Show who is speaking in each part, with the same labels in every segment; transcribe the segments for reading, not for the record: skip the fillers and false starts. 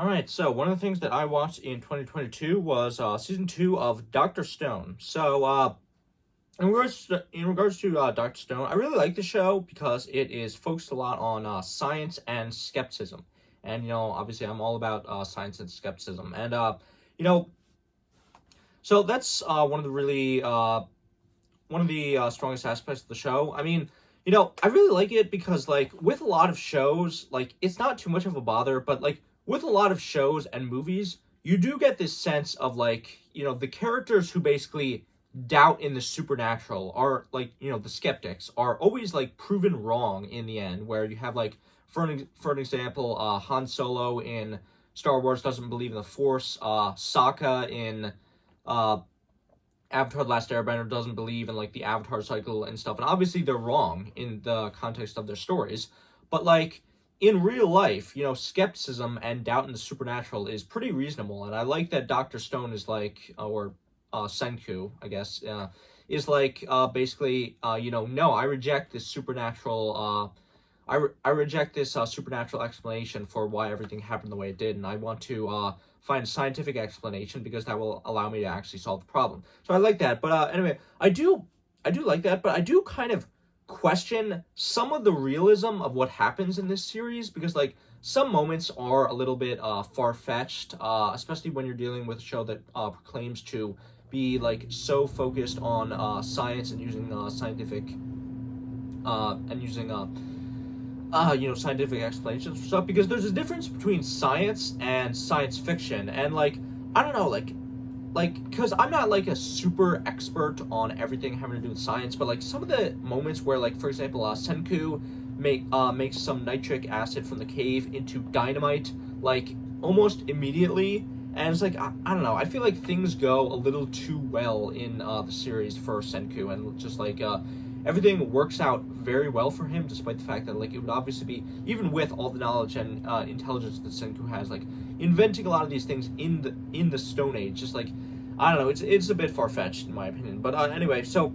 Speaker 1: All right, so one of the things that I watched in 2022 was season 2 of Doctor Stone. In regards to Doctor Stone, I really like the show because it is focused a lot on science and skepticism. And obviously, I'm all about science and skepticism. And you know, so that's one of the strongest aspects of the show. I mean, I really like it because, like, with a lot of shows, like, it's not too much of a bother, but, like, with a lot of shows and movies, you do get this sense of, like, the characters who basically doubt in the supernatural are, like, the skeptics are always, like, proven wrong in the end, where you have, like, for an example, Han Solo in Star Wars doesn't believe in the Force, Sokka in, uh, Avatar: The Last Airbender doesn't believe in, like, the Avatar cycle and stuff, and obviously they're wrong in the context of their stories, but, like, in real life, skepticism and doubt in the supernatural is pretty reasonable, and I like that Doctor Stone is like, or Senku, I guess, is like, basically, no, I reject this supernatural. I reject this supernatural explanation for why everything happened the way it did, and I want to find a scientific explanation because that will allow me to actually solve the problem. So I like that. But anyway, I do like that, but I do kind of question some of the realism of what happens in this series because, like, some moments are a little bit far-fetched, especially when you're dealing with a show that proclaims to be, like, so focused on science and using scientific and using scientific explanations for stuff, because there's a difference between science and science fiction, and, like, I don't know, because I'm not, like, a super expert on everything having to do with science, but, like, some of the moments where, like, for example, Senku makes some nitric acid from the cave into dynamite, like, almost immediately, and it's like, I don't know, I feel like things go a little too well in the series for Senku, and just, like, everything works out very well for him, despite the fact that, like, it would obviously be, even with all the knowledge and intelligence that Senku has, like, inventing a lot of these things in the Stone Age, just, like, I don't know, it's a bit far-fetched in my opinion. But anyway, so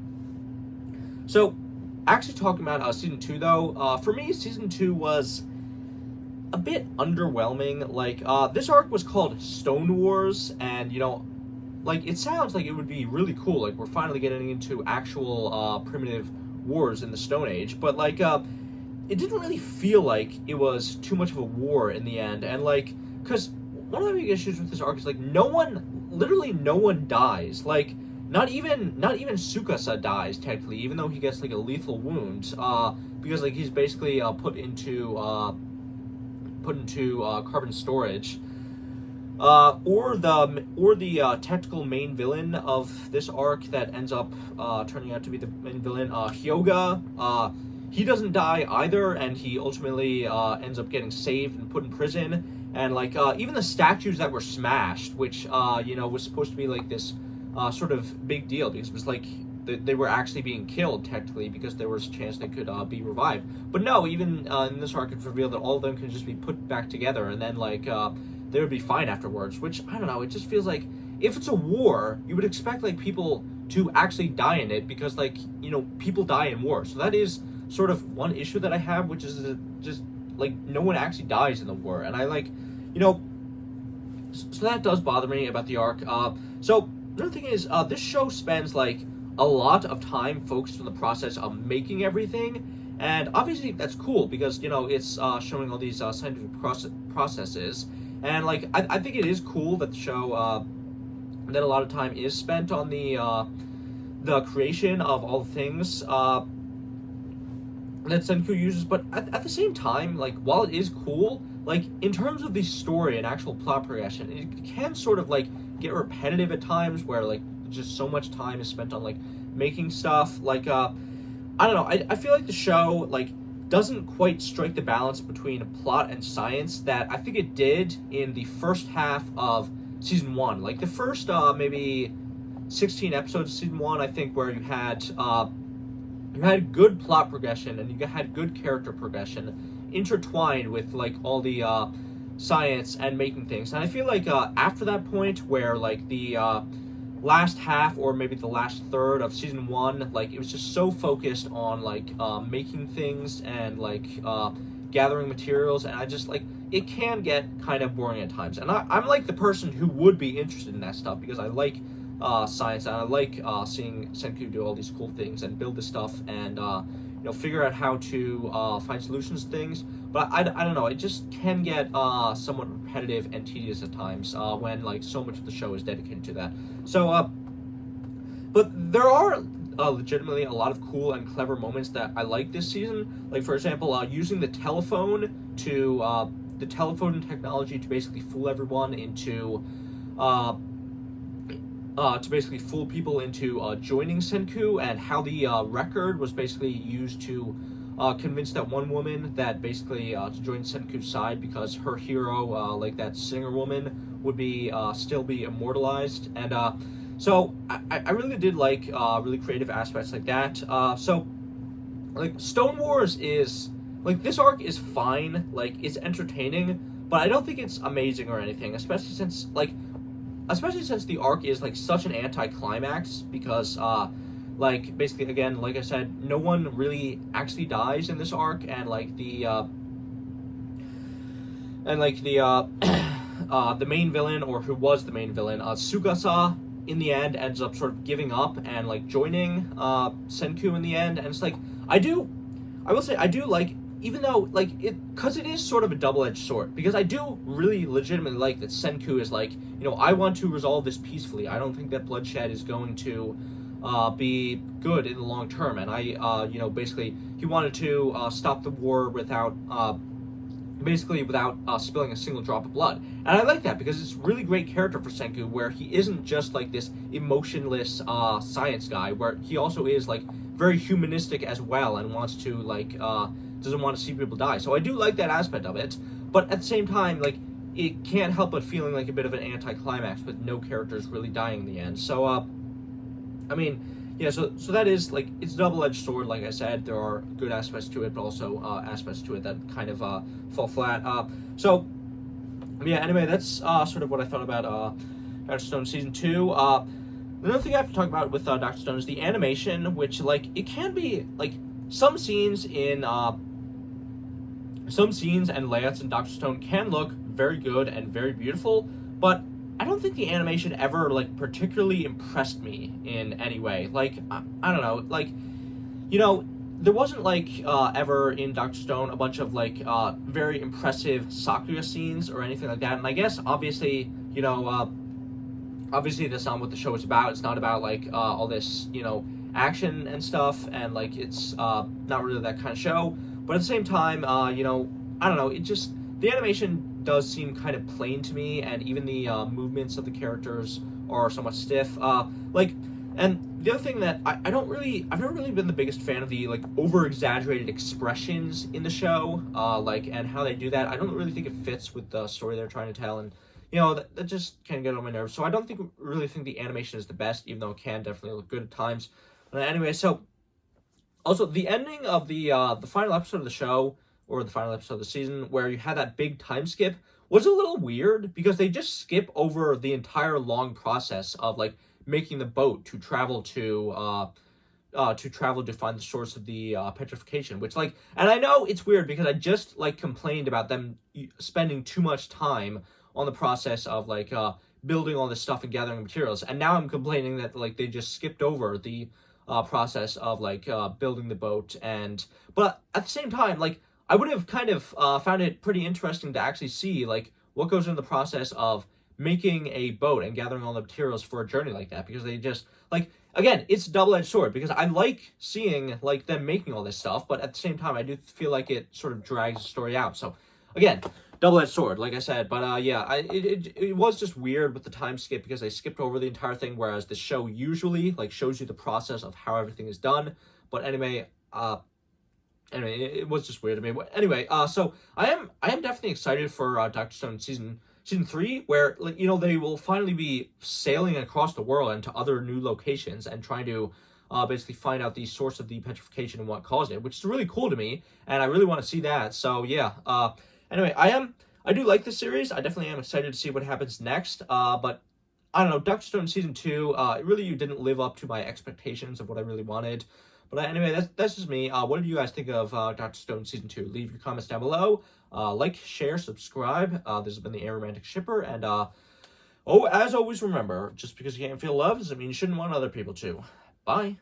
Speaker 1: actually talking about season 2 though, for me season 2 was a bit underwhelming. Like, this arc was called Stone Wars, and like, it sounds like it would be really cool, like, we're finally getting into actual primitive wars in the Stone Age, but, like, it didn't really feel like it was too much of a war in the end, and, like, because one of the big issues with this arc is, like, literally no one dies, like, not even Tsukasa dies, technically, even though he gets, like, a lethal wound, because, like, he's basically put into carbon storage, or the technical main villain of this arc that ends up turning out to be the main villain, Hyoga. He doesn't die either, and he ultimately ends up getting saved and put in prison. And, like, even the statues that were smashed, which was supposed to be, like, this sort of big deal, because it was like they were actually being killed technically, because there was a chance they could be revived. But no, even in this arc, it's revealed that all of them can just be put back together, and then, like, they would be fine afterwards, which, I don't know, it just feels like, if it's a war, you would expect, like, people to actually die in it, because, like, people die in war. So that is sort of one issue that I have, which is just, like, no one actually dies in the war. And I, like, so that does bother me about the arc. So another thing is, this show spends, like, a lot of time focused on the process of making everything, and obviously that's cool, because, it's showing all these scientific processes. And, like, I think it is cool that the show, that a lot of time is spent on the creation of all the things that Senku uses. But at the same time, like, while it is cool, like, in terms of the story and actual plot progression, it can sort of, like, get repetitive at times, where, like, just so much time is spent on, like, making stuff. Like, I don't know, I feel like the show, like, doesn't quite strike the balance between plot and science that I think it did in the first half of season 1. Like, the first maybe 16 episodes of season 1, I think, where you had good plot progression and you had good character progression intertwined with, like, all the science and making things. And I feel like after that point, where, like, the last half, or maybe the last third of season 1, like, it was just so focused on, like, making things and, like, gathering materials, and I just, like, it can get kind of boring at times. And I'm like the person who would be interested in that stuff because I like science, and I like seeing Senku do all these cool things and build this stuff and figure out how to find solutions to things. But I don't know, it just can get somewhat repetitive and tedious at times when like so much of the show is dedicated to that. So but there are legitimately a lot of cool and clever moments that I like this season. Like, for example, using the telephone technology to basically fool everyone into to basically fool people into joining Senku, and how the record was basically used to convince that one woman that basically to join Senku's side because her hero, like that singer woman, would be still be immortalized. And so I really did like really creative aspects like that. So like Stone Wars is like, this arc is fine, like it's entertaining, but I don't think it's amazing or anything, especially since the arc is like such an anticlimax because like basically, again, like I said, no one really actually dies in this arc, and like the the main villain, or who was the main villain, Tsukasa, in the end ends up sort of giving up and like joining Senku in the end. And it's like, I will say I do like, even though like because it is sort of a double-edged sword, because I do really legitimately like that Senku is like, I want to resolve this peacefully. I don't think that bloodshed is going to be good in the long term, and I basically he wanted to stop the war without spilling a single drop of blood. And I like that because it's a really great character for Senku, where he isn't just like this emotionless science guy, where he also is like very humanistic as well, and wants to like doesn't want to see people die. So I do like that aspect of it, but at the same time, like, it can't help but feeling like a bit of an anticlimax with no characters really dying in the end. So I mean, yeah, so that is like, it's a double-edged sword. Like I said, there are good aspects to it, but also aspects to it that kind of fall flat. So yeah, anyway, that's sort of what I thought about Dr. Stone Season 2. Another thing I have to talk about with Dr. Stone is the animation, which, like, it can be, like, some scenes and layouts in Dr. Stone can look very good and very beautiful, but I don't think the animation ever, like, particularly impressed me in any way. Like, I don't know, like, there wasn't, like, ever in Dr. Stone a bunch of, like, very impressive Sakura scenes or anything like that. And I guess, obviously, obviously that's not what the show is about. It's not about, like, all this, action and stuff, and, like, it's not really that kind of show. But at the same time, I don't know, it just, the animation does seem kind of plain to me, and even the movements of the characters are somewhat stiff. And the other thing that I've never really been the biggest fan of the, like, over-exaggerated expressions in the show, and how they do that. I don't really think it fits with the story they're trying to tell, and, that just can get on my nerves. So I don't really think the animation is the best, even though it can definitely look good at times. Anyway, so, also, the ending of the final episode of the show, or the final episode of the season, where you had that big time skip, was a little weird, because they just skip over the entire long process of, like, making the boat to travel to find the source of the petrification, which, like, and I know it's weird because I just, like, complained about them spending too much time on the process of, like, building all this stuff and gathering materials, and now I'm complaining that, like, they just skipped over the process of, like, building the boat. But at the same time, like, I would have kind of found it pretty interesting to actually see, like, what goes into the process of making a boat and gathering all the materials for a journey like that, because they just, like, again, it's a double-edged sword, because I like seeing, like, them making all this stuff, but at the same time, I do feel like it sort of drags the story out. So, again, double-edged sword, like I said. But yeah, it was just weird with the time skip, because they skipped over the entire thing, whereas the show usually, like, shows you the process of how everything is done. But anyway, it was just weird to me. But anyway, so I am definitely excited for Dr. Stone season 3, where, like, they will finally be sailing across the world and to other new locations and trying to basically find out the source of the petrification and what caused it, which is really cool to me, and I really want to see that. So yeah, anyway, I do like this series. I definitely am excited to see what happens next. But I don't know, Dr. Stone season 2, it really didn't live up to my expectations of what I really wanted. But anyway, that's just me. What did you guys think of Dr. Stone Season 2? Leave your comments down below. Like, share, subscribe. This has been the Aromantic Shipper, and oh, as always, remember, just because you can't feel love doesn't mean you shouldn't want other people to. Bye.